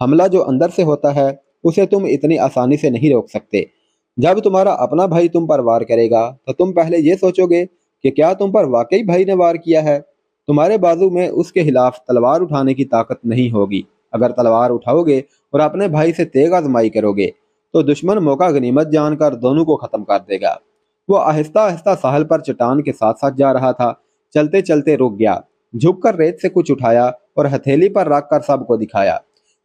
حملہ جو اندر سے ہوتا ہے اسے تم اتنی آسانی سے نہیں روک سکتے۔ جب تمہارا اپنا بھائی تم پر وار کرے گا تو تم پہلے یہ سوچو گے کہ کیا تم پر واقعی بھائی نے وار کیا ہے۔ تمہارے بازو میں اس کے خلاف تلوار اٹھانے کی طاقت نہیں ہوگی۔ اگر تلوار اٹھاؤ گے اور اپنے بھائی سے تیز آزمائی کرو گے تو دشمن موقع غنیمت جان کر دونوں کو ختم کر دے گا۔ وہ آہستہ آہستہ ساحل پر چٹان کے ساتھ ساتھ جا رہا تھا۔ چلتے چلتے رک گیا، جھک کر ریت سے کچھ اٹھایا اور ہتھیلی پر رکھ کر سب کو دکھایا۔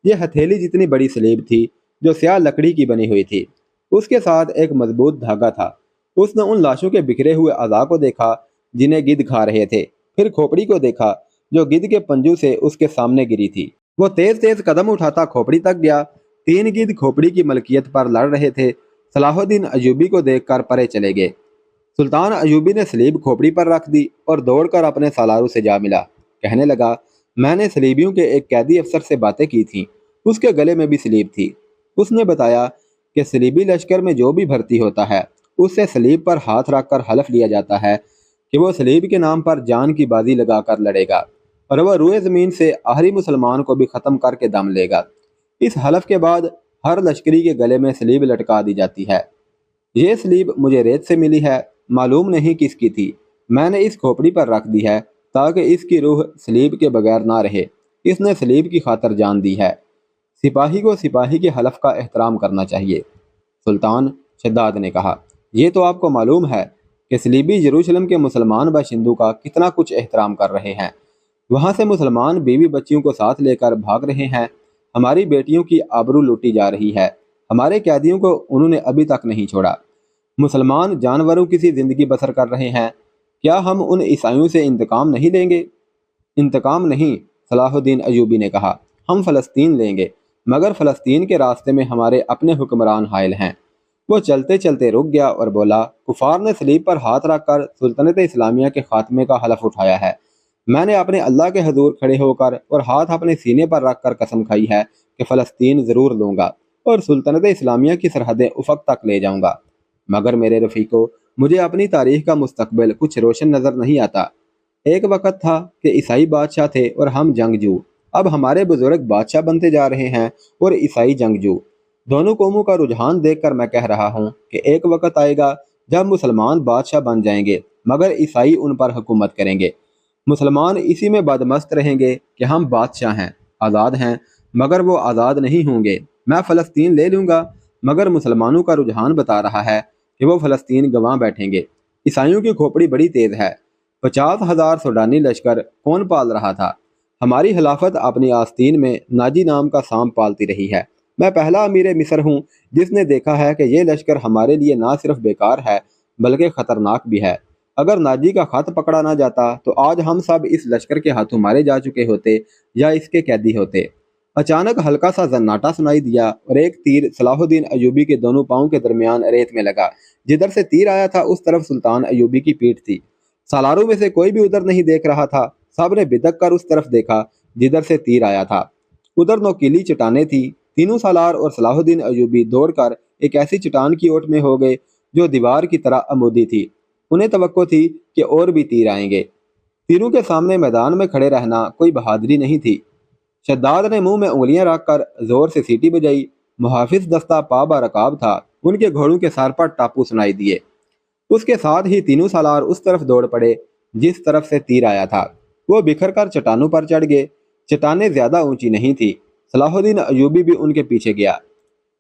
یہ ہتھیلی جتنی بڑی سلیب تھی جو سیاہ لکڑی کی بنی ہوئی تھی۔ اس کے ساتھ ایک مضبوط دھاگا تھا۔ اس نے ان لاشوں کے بکھرے ہوئے اعضاء کو دیکھا جنہیں گدھ کھا رہے تھے، پھر کھوپڑی کو دیکھا جو گدھ کے پنجوں سے اس کے سامنے گری تھی۔ وہ تیز تیز قدم اٹھاتا کھوپڑی تک گیا۔ 3 گدھ کھوپڑی کی ملکیت پر لڑ رہے تھے۔ صلاح الدین ایوبی کو دیکھ کر پرے چلے گئے۔ سلطان ایوبی نے سلیب کھوپڑی پر رکھ دی اور دوڑ کر اپنے سالاروں سے جا ملا۔ کہنے لگا، میں نے سلیبیوں کے ایک قیدی افسر سے باتیں کی تھیں، اس کے گلے میں بھی سلیب تھی۔ اس نے بتایا کہ سلیبی لشکر میں جو بھی بھرتی ہوتا ہے اس سے سلیب پر ہاتھ رکھ کر حلف لیا جاتا ہے کہ وہ سلیب کے نام پر جان کی بازی لگا کر لڑے گا اور وہ روئے زمین سے آخری مسلمان کو بھی ختم کر کے دم لے گا۔ اس حلف کے بعد ہر لشکری کے گلے میں سلیب لٹکا دی جاتی ہے۔ یہ سلیب مجھے ریت سے ملی ہے، معلوم نہیں کس کی تھی۔ میں نے اس کھوپڑی پر رکھ دی ہے تاکہ اس کی روح سلیب کے بغیر نہ رہے۔ اس نے سلیب کی خاطر جان دی ہے۔ سپاہی کو سپاہی کے حلف کا احترام کرنا چاہیے۔ سلطان شداد نے کہا، یہ تو آپ کو معلوم ہے کہ سلیبی یروشلم کے مسلمان باشندوں کا کتنا کچھ احترام کر رہے ہیں۔ وہاں سے مسلمان بیوی بچیوں کو ساتھ لے کر بھاگ رہے ہیں۔ ہماری بیٹیوں کی آبرو لوٹی جا رہی ہے۔ ہمارے قیدیوں کو انہوں نے ابھی تک نہیں چھوڑا۔ مسلمان جانوروں کی سی زندگی بسر کر رہے ہیں۔ کیا ہم ان عیسائیوں سے انتقام نہیں لیں گے؟ انتقام نہیں، صلاح الدین ایوبی نے کہا، ہم فلسطین لیں گے، مگر فلسطین کے راستے میں ہمارے اپنے حکمران حائل ہیں۔ وہ چلتے چلتے رک گیا اور بولا، کفار نے سلیب پر ہاتھ رکھ کر سلطنت اسلامیہ کے خاتمے کا حلف اٹھایا ہے۔ میں نے اپنے اللہ کے حضور کھڑے ہو کر اور ہاتھ اپنے سینے پر رکھ کر قسم کھائی ہے کہ فلسطین ضرور لوں گا اور سلطنت اسلامیہ کی سرحدیں افق تک لے جاؤں گا۔ مگر میرے رفیقو، مجھے اپنی تاریخ کا مستقبل کچھ روشن نظر نہیں آتا۔ ایک وقت تھا کہ عیسائی بادشاہ تھے اور ہم جنگجو۔ اب ہمارے بزرگ بادشاہ بنتے جا رہے ہیں اور عیسائی جنگجو۔ دونوں قوموں کا رجحان دیکھ کر میں کہہ رہا ہوں کہ ایک وقت آئے گا جب مسلمان بادشاہ بن جائیں گے مگر عیسائی ان پر حکومت کریں گے۔ مسلمان اسی میں بدمست رہیں گے کہ ہم بادشاہ ہیں، آزاد ہیں، مگر وہ آزاد نہیں ہوں گے۔ میں فلسطین لے لوں گا مگر مسلمانوں کا رجحان بتا رہا ہے کہ وہ فلسطین گنوا بیٹھیں گے۔ عیسائیوں کی کھوپڑی بڑی تیز ہے۔ 50,000 سوڈانی لشکر کون پال رہا تھا؟ ہماری خلافت اپنی آستین میں ناجی نام کا سانپ پالتی رہی ہے۔ میں پہلا امیر مصر ہوں جس نے دیکھا ہے کہ یہ لشکر ہمارے لیے نہ صرف بیکار ہے بلکہ خطرناک بھی ہے۔ اگر ناجی کا خط پکڑا نہ جاتا تو آج ہم سب اس لشکر کے ہاتھوں مارے جا چکے ہوتے یا اس کے قیدی ہوتے۔ اچانک ہلکا سا زناٹا سنائی دیا اور ایک تیر صلاح الدین ایوبی کے دونوں پاؤں کے درمیان ریت میں لگا۔ جدھر سے تیر آیا تھا اس طرف سلطان ایوبی کی پیٹھ تھی۔ سالاروں میں سے کوئی بھی ادھر نہیں دیکھ رہا تھا۔ سب نے بدک کر اس طرف دیکھا جدھر سے تیر آیا تھا۔ ادھر نوکیلی چٹانیں تھی۔ تینوں سالار اور صلاح الدین ایوبی دوڑ کر ایک ایسی چٹان کی اوٹ میں ہو گئے جو دیوار کی طرح عمودی تھی۔ انہیں توقع تھی کہ اور بھی تیر آئیں گے۔ تیروں کے سامنے میدان میں کھڑے رہنا کوئی بہادری نہیں تھی۔ شداد نے منہ میں انگلیاں رکھ کر زور سے سیٹی بجائی۔ محافظ دستہ پابا رکاب تھا۔ ان کے گھوڑوں کے سر پر ٹاپو سنائی دیے۔ اس کے ساتھ ہی تینوں سالار اس طرف دوڑ پڑے جس طرف سے تیر آیا تھا۔ وہ بکھر کر چٹانوں پر چڑھ گئے۔ چٹانیں زیادہ اونچی نہیں تھی۔ صلاح الدین ایوبی بھی ان کے پیچھے گیا۔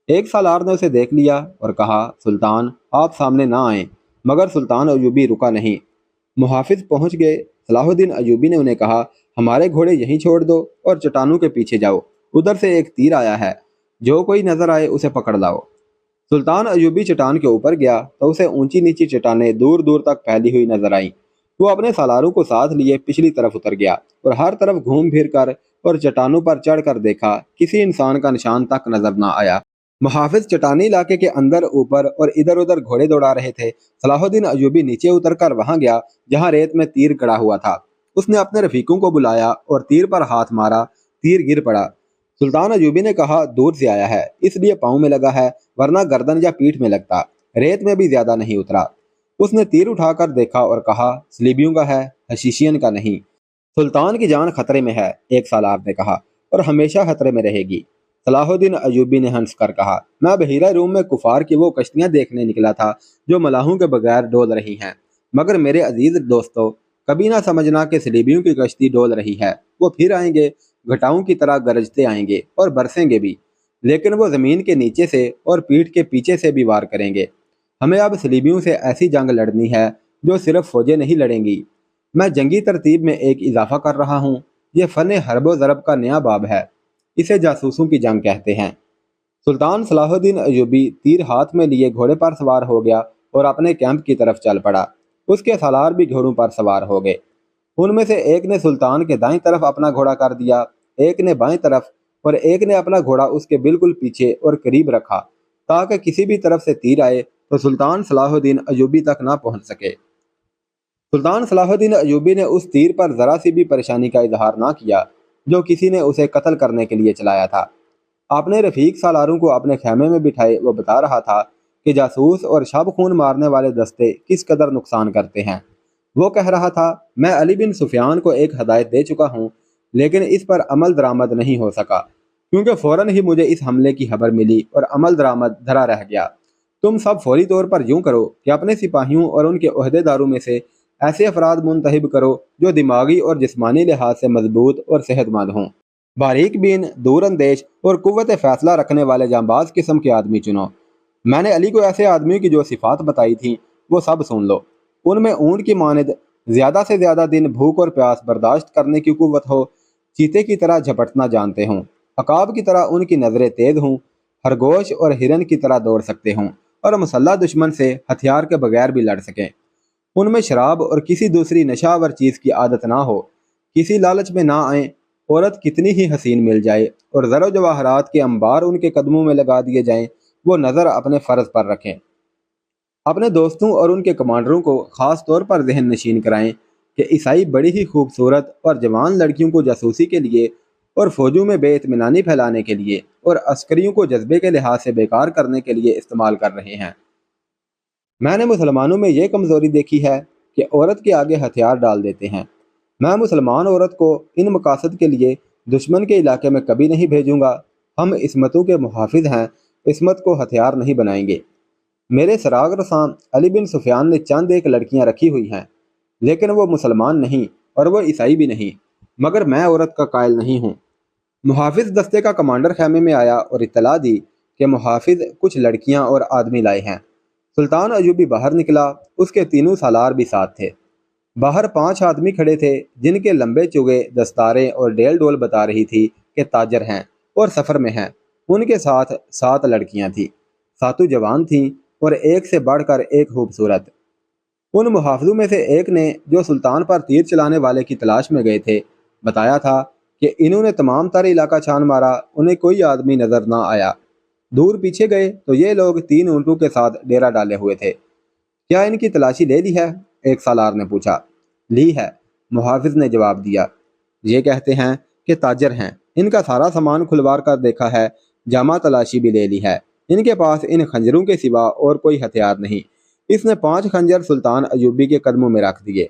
ایک سالار نے اسے دیکھ لیا اور کہا، سلطان آپ سامنے نہ آئیں، مگر سلطان ایوبی رکا نہیں۔ محافظ پہنچ گئے۔ صلاح الدین ایوبی نے انہیں کہا، ہمارے گھوڑے یہیں چھوڑ دو اور چٹانوں کے پیچھے جاؤ۔ ادھر سے ایک تیر آیا ہے، جو کوئی نظر آئے اسے پکڑ لاؤ۔ سلطان ایوبی چٹان کے اوپر گیا تو اسے اونچی نیچی چٹانیں دور دور تک پھیلی ہوئی نظر آئیں۔ وہ اپنے سالاروں کو ساتھ لیے پچھلی طرف اتر گیا اور ہر طرف گھوم پھر کر اور چٹانوں پر چڑھ کر دیکھا، کسی انسان کا نشان تک نظر نہ آیا۔ محافظ چٹانی علاقے کے اندر اوپر اور ادھر ادھر گھوڑے دوڑا رہے تھے۔ صلاح الدین ایوبی نیچے اتر کر وہاں گیا جہاں ریت میں تیر گڑا ہوا تھا۔ اس نے اپنے رفیقوں کو بلایا اور تیر پر ہاتھ مارا۔ تیر گر پڑا۔ سلطان ایوبی نے کہا، دور سے آیا ہے اس لیے پاؤں میں لگا ہے، ورنہ گردن یا پیٹھ میں لگتا۔ ریت میں بھی زیادہ نہیں اترا۔ اس نے تیر اٹھا کر دیکھا اور کہا، سلیبیوں کا ہے، حشیشین کا نہیں۔ سلطان کی جان خطرے میں ہے، ایک سالار نے کہا، اور ہمیشہ خطرے میں رہے گی۔ صلاح الدین ایوبی نے ہنس کر کہا، میں بحیرہ روم میں کفار کی وہ کشتیاں دیکھنے نکلا تھا جو ملاحوں کے بغیر ڈول رہی ہیں، مگر میرے عزیز دوستو، کبھی نہ سمجھنا کہ صلیبیوں کی کشتی ڈول رہی ہے۔ وہ پھر آئیں گے، گھٹاؤں کی طرح گرجتے آئیں گے اور برسیں گے بھی، لیکن وہ زمین کے نیچے سے اور پیٹھ کے پیچھے سے بھی وار کریں گے۔ ہمیں اب صلیبیوں سے ایسی جنگ لڑنی ہے جو صرف فوجیں نہیں لڑیں گی۔ میں جنگی ترتیب میں ایک اضافہ کر رہا ہوں، یہ فن حرب و ضرب کا نیا باب ہے، اسے جاسوسوں کی جنگ کہتے ہیں۔ سلطان صلاح الدین ایوبی تیر ہاتھ میں لیے گھوڑے پر سوار ہو گیا اور اپنے کیمپ کی طرف چل پڑا۔ اس کے سالار بھی گھوڑوں پر سوار ہو گئے۔ ان میں سے ایک نے سلطان کے دائیں طرف اپنا گھوڑا کر دیا، ایک نے بائیں طرف، اور ایک نے اپنا گھوڑا اس کے بالکل پیچھے اور قریب رکھا تاکہ کسی بھی طرف سے تیر آئے تو سلطان صلاح الدین ایوبی تک نہ پہنچ سکے۔ سلطان صلاح الدین ایوبی نے اس تیر پر ذرا سی بھی پریشانی کا اظہار نہ کیا جو کسی نے اسے قتل کرنے کے لیے چلایا تھا۔ اپنے رفیق سالاروں کو اپنے خیمے میں بٹھائے وہ بتا رہا تھا کہ جاسوس اور شب خون مارنے والے دستے کس قدر نقصان کرتے ہیں۔ وہ کہہ رہا تھا، میں علی بن سفیان کو ایک ہدایت دے چکا ہوں، لیکن اس پر عمل درآمد نہیں ہو سکا کیونکہ فوراً ہی مجھے اس حملے کی خبر ملی اور عمل درآمد دھرا رہ گیا۔ تم سب فوری طور پر یوں کرو کہ اپنے سپاہیوں اور ان کے عہدے داروں میں سے ایسے افراد منتخب کرو جو دماغی اور جسمانی لحاظ سے مضبوط اور صحت مند ہوں، باریک بین، دور اندیش اور قوت فیصلہ رکھنے والے جانباز قسم کے آدمی چنو۔ میں نے علی کو ایسے آدمیوں کی جو صفات بتائی تھیں وہ سب سن لو۔ ان میں اونٹ کی مانند زیادہ سے زیادہ دن بھوک اور پیاس برداشت کرنے کی قوت ہو، چیتے کی طرح جھپٹنا جانتے ہوں، عقاب کی طرح ان کی نظریں تیز ہوں، خرگوش اور ہرن کی طرح دوڑ سکتے ہوں، اور مسلح دشمن سے ہتھیار کے بغیر بھی لڑ سکیں۔ ان میں شراب اور کسی دوسری نشہ آور چیز کی عادت نہ ہو، کسی لالچ میں نہ آئیں، عورت کتنی ہی حسین مل جائے اور زر و جواہرات کے انبار ان کے قدموں میں لگا دیے جائیں، وہ نظر اپنے فرض پر رکھیں۔ اپنے دوستوں اور ان کے کمانڈروں کو خاص طور پر ذہن نشین کرائیں کہ عیسائی بڑی ہی خوبصورت اور جوان لڑکیوں کو جاسوسی کے لیے اور فوجوں میں بے اطمینانی پھیلانے کے لیے اور عسکریوں کو جذبے کے لحاظ سے بیکار کرنے کے لیے استعمال کر رہے ہیں۔ میں نے مسلمانوں میں یہ کمزوری دیکھی ہے کہ عورت کے آگے ہتھیار ڈال دیتے ہیں۔ میں مسلمان عورت کو ان مقاصد کے لیے دشمن کے علاقے میں کبھی نہیں بھیجوں گا۔ ہم عصمتوں کے محافظ ہیں، عصمت کو ہتھیار نہیں بنائیں گے۔ میرے سراغ رساں علی بن سفیان نے چند ایک لڑکیاں رکھی ہوئی ہیں، لیکن وہ مسلمان نہیں اور وہ عیسائی بھی نہیں، مگر میں عورت کا قائل نہیں ہوں۔ محافظ دستے کا کمانڈر خیمے میں آیا اور اطلاع دی کہ محافظ کچھ لڑکیاں اور آدمی لائے ہیں۔ سلطان ایوبی باہر نکلا، اس کے تینوں سالار بھی ساتھ تھے۔ باہر 5 آدمی کھڑے تھے جن کے لمبے چوگے دستاریں اور ڈیل ڈول بتا رہی تھی کہ تاجر ہیں اور سفر میں ہیں۔ ان کے ساتھ 7 لڑکیاں تھیں، 7 جوان تھیں اور ایک سے بڑھ کر ایک خوبصورت۔ ان محافظوں میں سے ایک نے جو سلطان پر تیر چلانے والے کی تلاش میں گئے تھے بتایا تھا کہ انہوں نے تمام تر علاقہ چھان مارا، انہیں کوئی آدمی نظر نہ آیا۔ دور پیچھے گئے تو یہ لوگ 3 اونٹوں کے ساتھ ڈیرا ڈالے ہوئے تھے۔ کیا ان کی تلاشی لے لی ہے؟ ایک سالار نے پوچھا۔ لی ہے، محافظ نے جواب دیا۔ یہ کہتے ہیں کہ تاجر ہیں، ان کا سارا سامان کھلوار کر دیکھا ہے، جامع تلاشی بھی لے لی ہے، ان کے پاس ان خنجروں کے سوا اور کوئی ہتھیار نہیں۔ اس نے 5 خنجر سلطان ایوبی کے قدموں میں رکھ دیے۔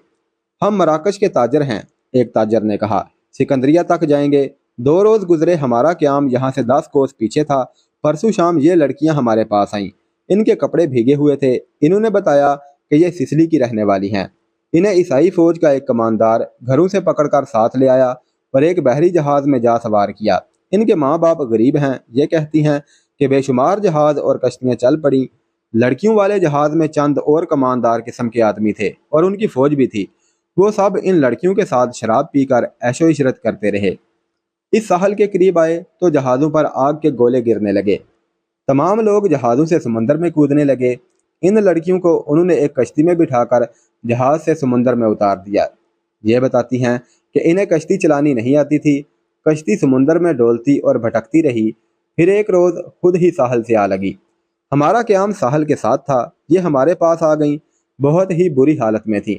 ہم مراکش کے تاجر ہیں، ایک تاجر نے کہا، سکندریہ تک جائیں گے۔ 2 روز گزرے، ہمارا قیام یہاں سے 10 کوس پیچھے تھا۔ پرسوں شام یہ لڑکیاں ہمارے پاس آئیں، ان کے کپڑے بھیگے ہوئے تھے۔ انہوں نے بتایا کہ یہ سسلی کی رہنے والی ہیں۔ انہیں عیسائی فوج کا ایک کماندار گھروں سے پکڑ کر ساتھ لے آیا اور ایک بحری جہاز میں جا سوار کیا۔ ان کے ماں باپ غریب ہیں، یہ کہتی ہیں کہ بے شمار جہاز اور کشتیاں چل پڑیں۔ لڑکیوں والے جہاز میں چند اور کماندار قسم کے آدمی تھے اور ان کی فوج بھی تھی۔ وہ سب ان لڑکیوں کے ساتھ شراب پی کر عیش و عشرت کرتے رہے۔ اس ساحل کے قریب آئے تو جہازوں پر آگ کے گولے گرنے لگے۔ تمام لوگ جہازوں سے سمندر میں کودنے لگے۔ ان لڑکیوں کو انہوں نے ایک کشتی میں بٹھا کر جہاز سے سمندر میں اتار دیا۔ یہ بتاتی ہیں کہ انہیں کشتی چلانی نہیں آتی تھی۔ کشتی سمندر میں ڈولتی اور بھٹکتی رہی، پھر ایک روز خود ہی ساحل سے آ لگی۔ ہمارا قیام ساحل کے ساتھ تھا، یہ ہمارے پاس آ گئیں، بہت ہی بری حالت میں تھی۔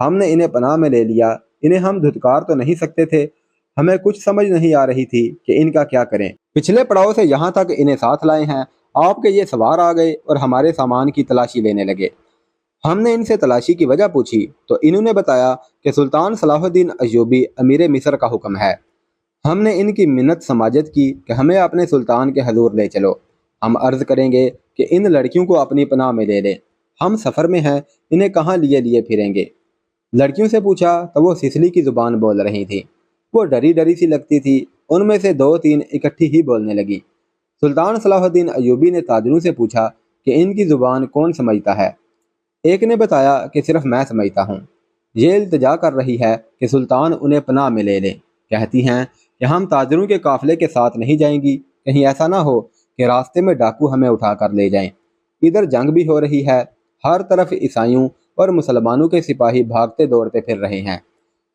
ہم نے انہیں پناہ میں لے لیا۔ انہیں ہم دھتکار تو نہیں سکتے تھے، ہمیں کچھ سمجھ نہیں آ رہی تھی کہ ان کا کیا کریں۔ پچھلے پڑاؤ سے یہاں تک انہیں ساتھ لائے ہیں، آپ کے یہ سوار آ گئے اور ہمارے سامان کی تلاشی لینے لگے۔ ہم نے ان سے تلاشی کی وجہ پوچھی تو انہوں نے بتایا کہ سلطان صلاح الدین ایوبی امیر مصر کا حکم ہے۔ ہم نے ان کی منت سماجت کی کہ ہمیں اپنے سلطان کے حضور لے چلو، ہم عرض کریں گے کہ ان لڑکیوں کو اپنی پناہ میں لے لیں، ہم سفر میں ہیں، انہیں کہاں لیے لیے پھریں گے۔ لڑکیوں سے پوچھا تو وہ سسلی کی زبان بول رہی تھی، وہ ڈری ڈری سی لگتی تھی، ان میں سے دو تین اکٹھی ہی بولنے لگی۔ سلطان صلاح الدین ایوبی نے تاجروں سے پوچھا کہ ان کی زبان کون سمجھتا ہے؟ ایک نے بتایا کہ صرف میں سمجھتا ہوں۔ یہ التجا کر رہی ہے کہ سلطان انہیں پناہ میں لے لے، کہتی ہیں کہ ہم تاجروں کے قافلے کے ساتھ نہیں جائیں گی، کہیں ایسا نہ ہو کہ راستے میں ڈاکو ہمیں اٹھا کر لے جائیں۔ ادھر جنگ بھی ہو رہی ہے، ہر طرف عیسائیوں اور مسلمانوں کے سپاہی بھاگتے دوڑتے پھر رہے ہیں،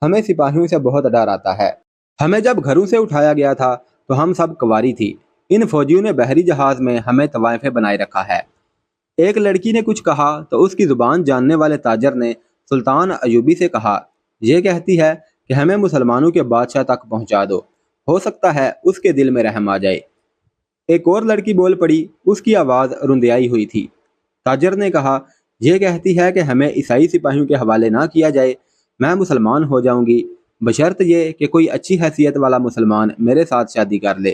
ہمیں سپاہیوں سے بہت ڈر آتا ہے۔ ہمیں جب گھروں سے اٹھایا گیا تھا تو ہم سب کنواری تھی، ان فوجیوں نے بحری جہاز میں ہمیں طوائفیں بنائے رکھا ہے۔ ایک لڑکی نے کچھ کہا تو اس کی زبان جاننے والے تاجر نے سلطان ایوبی سے کہا، یہ کہتی ہے کہ ہمیں مسلمانوں کے بادشاہ تک پہنچا دو، ہو سکتا ہے اس کے دل میں رحم آ جائے۔ ایک اور لڑکی بول پڑی، اس کی آواز رندیائی ہوئی تھی۔ تاجر نے کہا، یہ کہتی ہے کہ ہمیں عیسائی سپاہیوں کے حوالے نہ کیا جائے، میں مسلمان ہو جاؤں گی، بشرط یہ کہ کوئی اچھی حیثیت والا مسلمان میرے ساتھ شادی کر لے۔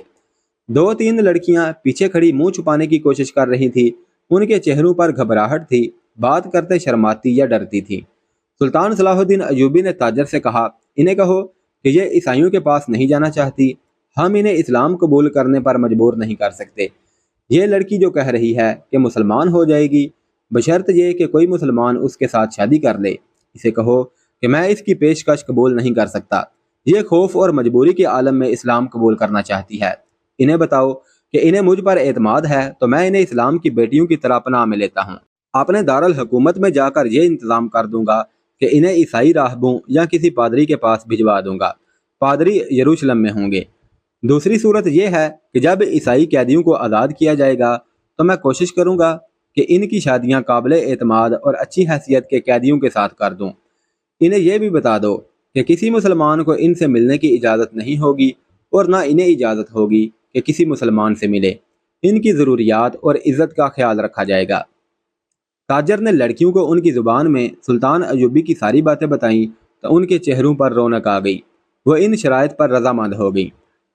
دو تین لڑکیاں پیچھے کھڑی منہ چھپانے کی کوشش کر رہی تھی، ان کے چہروں پر گھبراہٹ تھی، بات کرتے شرماتی یا ڈرتی تھی۔ سلطان صلاح الدین ایوبی نے تاجر سے کہا، انہیں کہو کہ یہ عیسائیوں کے پاس نہیں جانا چاہتی، ہم انہیں اسلام قبول کرنے پر مجبور نہیں کر سکتے۔ یہ لڑکی جو کہہ رہی ہے کہ مسلمان ہو جائے گی، بشرط یہ کہ کوئی مسلمان اس کے ساتھ شادی کر لے، اسے کہو کہ میں اس کی پیشکش قبول نہیں کر سکتا، یہ خوف اور مجبوری کے عالم میں اسلام قبول کرنا چاہتی ہے۔ انہیں بتاؤ کہ انہیں مجھ پر اعتماد ہے تو میں انہیں اسلام کی بیٹیوں کی طرح پناہ میں لیتا ہوں، اپنے دارالحکومت میں جا کر یہ انتظام کر دوں گا کہ انہیں عیسائی راہبوں یا کسی پادری کے پاس بھجوا دوں گا، پادری یروشلم میں ہوں گے۔ دوسری صورت یہ ہے کہ جب عیسائی قیدیوں کو آزاد کیا جائے گا تو میں کوشش کروں گا کہ ان کی شادیاں قابل اعتماد اور اچھی حیثیت کے قیدیوں کے ساتھ کر دوں۔ انہیں یہ بھی بتا دو کہ کسی مسلمان کو ان سے ملنے کی اجازت نہیں ہوگی اور نہ انہیں اجازت ہوگی کہ کسی مسلمان سے ملے، ان کی ضروریات اور عزت کا خیال رکھا جائے گا۔ تاجر نے لڑکیوں کو ان کی زبان میں سلطان ایوبی کی ساری باتیں بتائیں تو ان کے چہروں پر رونق آ گئی، وہ ان شرائط پر رضامند ہو گئی۔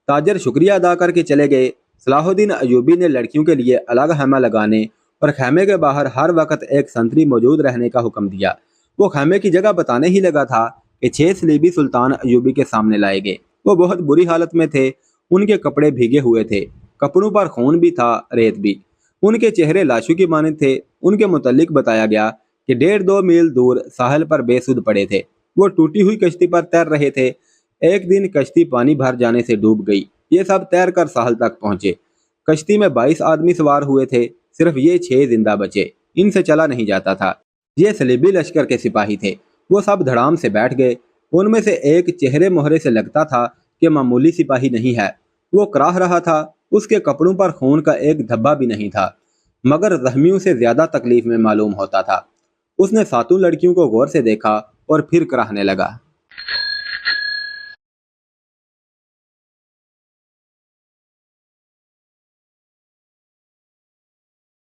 تاجر شکریہ ادا کر کے چلے گئے۔ صلاح الدین ایوبی نے لڑکیوں کے لیے الگ خیمہ لگانے اور خیمے کے باہر ہر وقت ایک سنتری موجود رہنے کا حکم دیا۔ وہ خیمے کی جگہ بتانے ہی لگا تھا کہ 6 صلیبی سلطان ایوبی کے سامنے لائے گئے۔ وہ بہت بری حالت میں تھے، ان کے کپڑے بھیگے ہوئے تھے، کپڑوں پر خون بھی تھا، ریت بھی، ان کے چہرے لاشوں کی مانند تھے۔ ان کے متعلق بتایا گیا کہ 1.5-2 میل دور ساحل پر بے سود پڑے تھے، وہ ٹوٹی ہوئی کشتی پر تیر رہے تھے۔ ایک دن کشتی پانی بھر جانے سے ڈوب گئی، یہ سب تیر کر ساحل تک پہنچے۔ کشتی میں 22 آدمی سوار ہوئے تھے، صرف یہ 6 زندہ بچے، ان سے چلا نہیں جاتا تھا۔ یہ صلیبی لشکر کے سپاہی تھے، وہ سب دھڑام سے بیٹھ گئے۔ ان میں سے ایک چہرے مہرے سے لگتا تھا کہ معمولی سپاہی نہیں ہے، وہ کراہ رہا تھا، اس کے کپڑوں پر خون کا ایک دھبا بھی نہیں تھا، مگر زخمیوں سے زیادہ تکلیف میں معلوم ہوتا تھا۔ اس نے 7 لڑکیوں کو غور سے دیکھا اور پھر کراہنے لگا۔